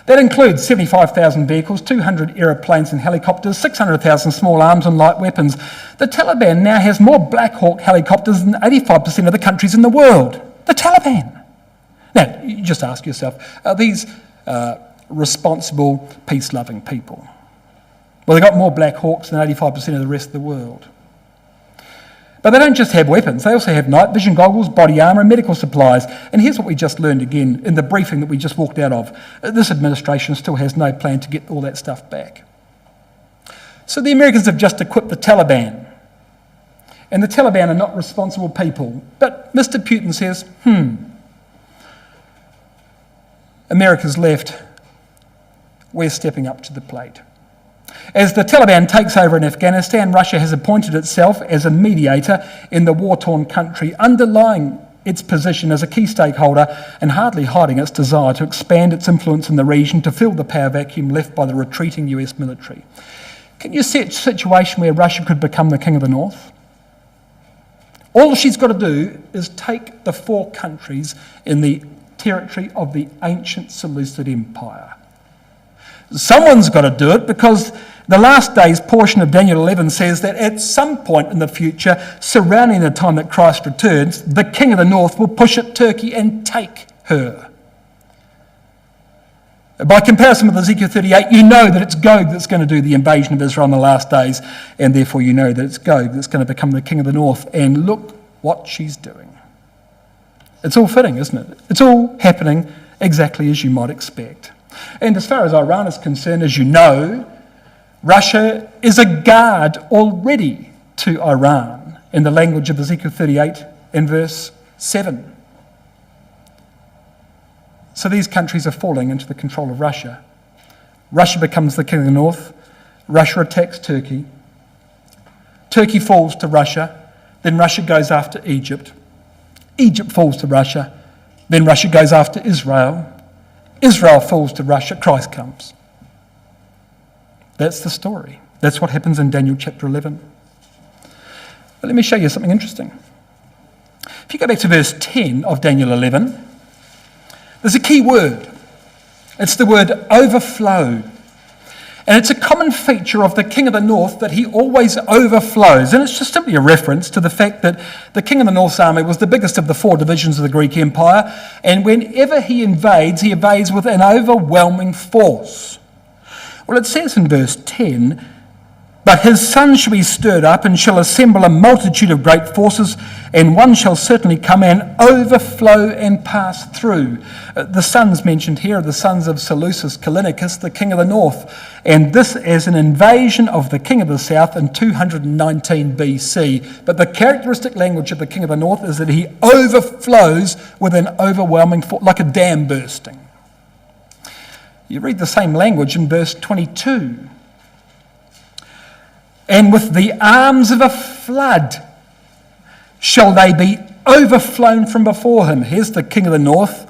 That includes 75,000 vehicles, 200 aeroplanes and helicopters, 600,000 small arms and light weapons. The Taliban now has more Black Hawk helicopters than 85% of the countries in the world. The Taliban. Now, you just ask yourself, are these responsible, peace-loving people? Well, they've got more Black Hawks than 85% of the rest of the world. But they don't just have weapons, they also have night vision goggles, body armour and medical supplies. And here's what we just learned again in the briefing that we just walked out of. This administration still has no plan to get all that stuff back. So the Americans have just equipped the Taliban. And the Taliban are not responsible people. But Mr. Putin says, America's left, we're stepping up to the plate. As the Taliban takes over in Afghanistan, Russia has appointed itself as a mediator in the war-torn country, underlying its position as a key stakeholder and hardly hiding its desire to expand its influence in the region to fill the power vacuum left by the retreating US military. Can you see a situation where Russia could become the king of the north? All she's got to do is take the 4 countries in the territory of the ancient Seleucid Empire. Someone's got to do it because the last days portion of Daniel 11 says that at some point in the future, surrounding the time that Christ returns, the king of the north will push at Turkey and take her. By comparison with Ezekiel 38, you know that it's Gog that's going to do the invasion of Israel in the last days, and therefore you know that it's Gog that's going to become the king of the north. And look what she's doing. It's all fitting, isn't it? It's all happening exactly as you might expect. And as far as Iran is concerned, as you know, Russia is a guard already to Iran in the language of Ezekiel 38 and verse 7. So these countries are falling into the control of Russia. Russia becomes the king of the north. Russia attacks Turkey. Turkey falls to Russia. Then Russia goes after Egypt. Egypt falls to Russia. Then Russia goes after Israel. Israel falls to Russia. Christ comes. That's the story. That's what happens in Daniel chapter 11. But let me show you something interesting. If you go back to verse 10 of Daniel 11, there's a key word. It's the word overflow. And it's a common feature of the king of the north that he always overflows. And it's just simply a reference to the fact that the king of the north's army was the biggest of the 4 divisions of the Greek Empire. And whenever he invades with an overwhelming force. Well, it says in verse 10, "But his sons shall be stirred up and shall assemble a multitude of great forces, and one shall certainly come and overflow and pass through." The sons mentioned here are the sons of Seleucus Callinicus, the king of the north, and this as an invasion of the king of the south in 219 BC. But the characteristic language of the king of the north is that he overflows with an overwhelming force, like a dam bursting. You read the same language in verse 22. "And with the arms of a flood shall they be overflown from before him." Here's the king of the north,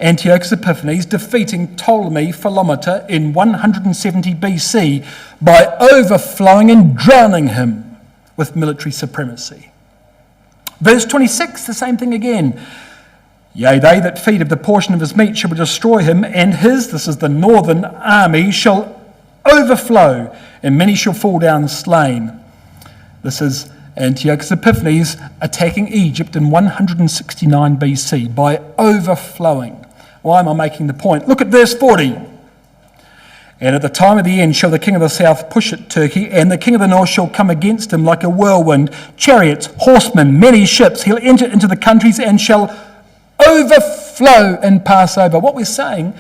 Antiochus Epiphanes, defeating Ptolemy Philometor in 170 BC by overflowing and drowning him with military supremacy. Verse 26, the same thing again. "Yea, they that feed of the portion of his meat shall destroy him, and his," this is the northern army, "shall overflow, and many shall fall down slain." This is Antiochus Epiphanes attacking Egypt in 169 BC by overflowing. Why am I making the point? Look at verse 40. "And at the time of the end shall the king of the south push at Turkey, and the king of the north shall come against him like a whirlwind, chariots, horsemen, many ships. He'll enter into the countries and shall overflow and pass over." What we're saying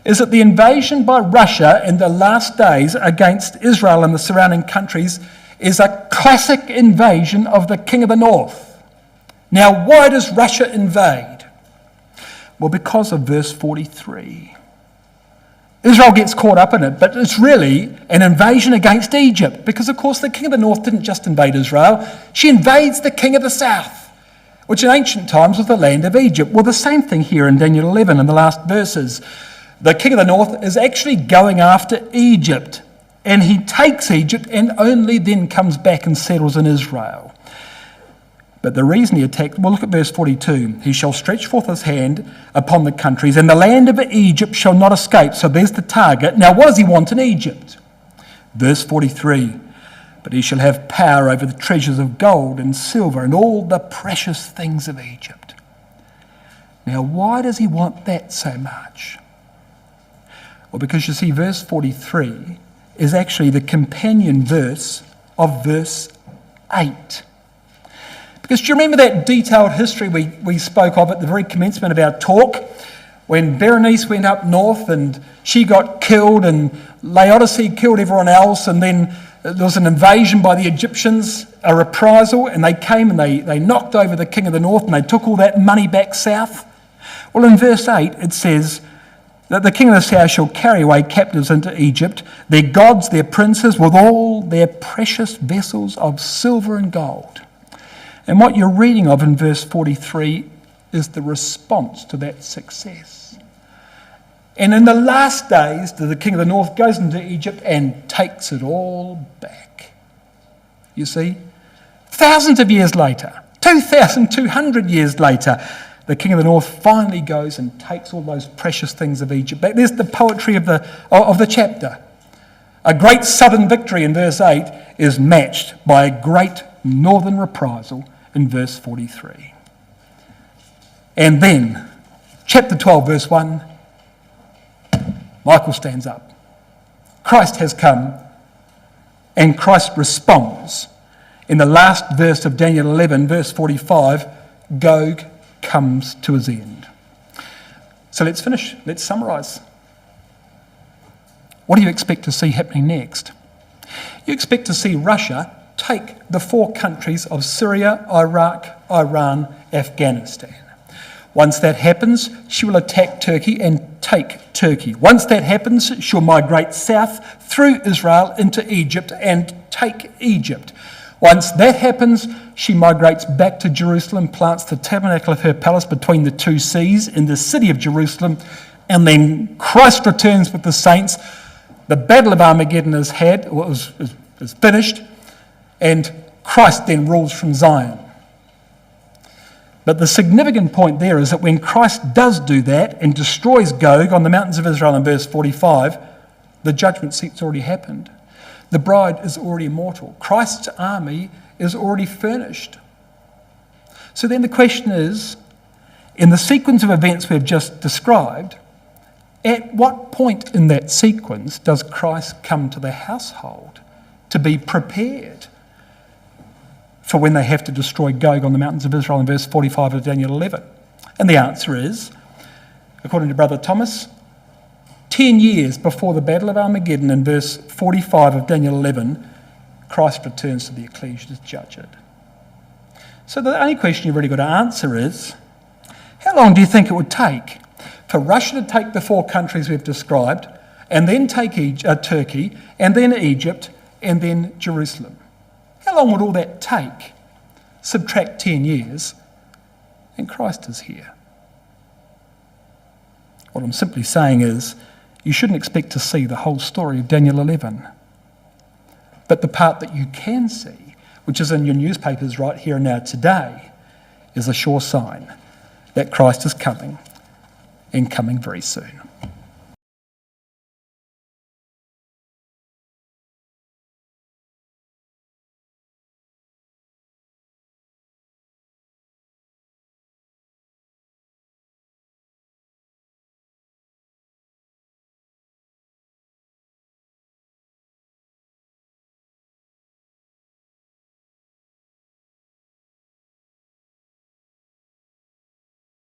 is that the invasion by Russia in the last days against Israel and the surrounding countries is a classic invasion of the king of the north. Now, why does Russia invade? Well, because of verse 43. Israel gets caught up in it, but it's really an invasion against Egypt, because, of course, the king of the north didn't just invade Israel. She invades the king of the south, which in ancient times was the land of Egypt. Well, the same thing here in Daniel 11 in the last verses. The king of the north is actually going after Egypt, and he takes Egypt and only then comes back and settles in Israel. But the reason he attacked, well, look at verse 42. "He shall stretch forth his hand upon the countries, and the land of Egypt shall not escape." So there's the target. Now, what does he want in Egypt? Verse 43. "But he shall have power over the treasures of gold and silver and all the precious things of Egypt." Now, why does he want that so much? Well, because you see, verse 43 is actually the companion verse of verse 8. Because do you remember that detailed history we spoke of at the very commencement of our talk? When Berenice went up north and she got killed and Laodicea killed everyone else, and then there was an invasion by the Egyptians, a reprisal, and they came and they knocked over the king of the north and they took all that money back south. Well, in verse 8 it says that the king of the south shall carry away captives into Egypt, their gods, their princes, with all their precious vessels of silver and gold. And what you're reading of in verse 43 is the response to that success. And in the last days, the king of the north goes into Egypt and takes it all back. You see, thousands of years later, 2,200 years later, the king of the north finally goes and takes all those precious things of Egypt back. There's the poetry of the chapter. A great southern victory in verse 8 is matched by a great northern reprisal in verse 43. And then, chapter 12, verse 1, Michael stands up. Christ has come, and Christ responds. In the last verse of Daniel 11, verse 45, Gog comes to his end. So let's finish. Let's summarise. What do you expect to see happening next? You expect to see Russia take the 4 countries of Syria, Iraq, Iran, Afghanistan. Once that happens, she will attack Turkey and take Turkey. Once that happens, she'll migrate south through Israel into Egypt and take Egypt. Once that happens, she migrates back to Jerusalem, plants the tabernacle of her palace between the 2 seas in the city of Jerusalem, and then Christ returns with the saints. The Battle of Armageddon is finished, and Christ then rules from Zion. But the significant point there is that when Christ does do that and destroys Gog on the mountains of Israel in verse 45, the judgment seat's already happened. The bride is already immortal. Christ's army is already furnished. So then the question is, in the sequence of events we've just described, at what point in that sequence does Christ come to the household to be prepared for when they have to destroy Gog on the mountains of Israel in verse 45 of Daniel 11? And the answer is, according to Brother Thomas, 10 years before the Battle of Armageddon in verse 45 of Daniel 11, Christ returns to the ecclesia to judge it. So the only question you've really got to answer is, how long do you think it would take for Russia to take the 4 countries we've described, and then take Turkey, and then Egypt, and then Jerusalem? How long would all that take? Subtract 10 years, and Christ is here. What I'm simply saying is, you shouldn't expect to see the whole story of Daniel 11. But the part that you can see, which is in your newspapers right here and now today, is a sure sign that Christ is coming, and coming very soon.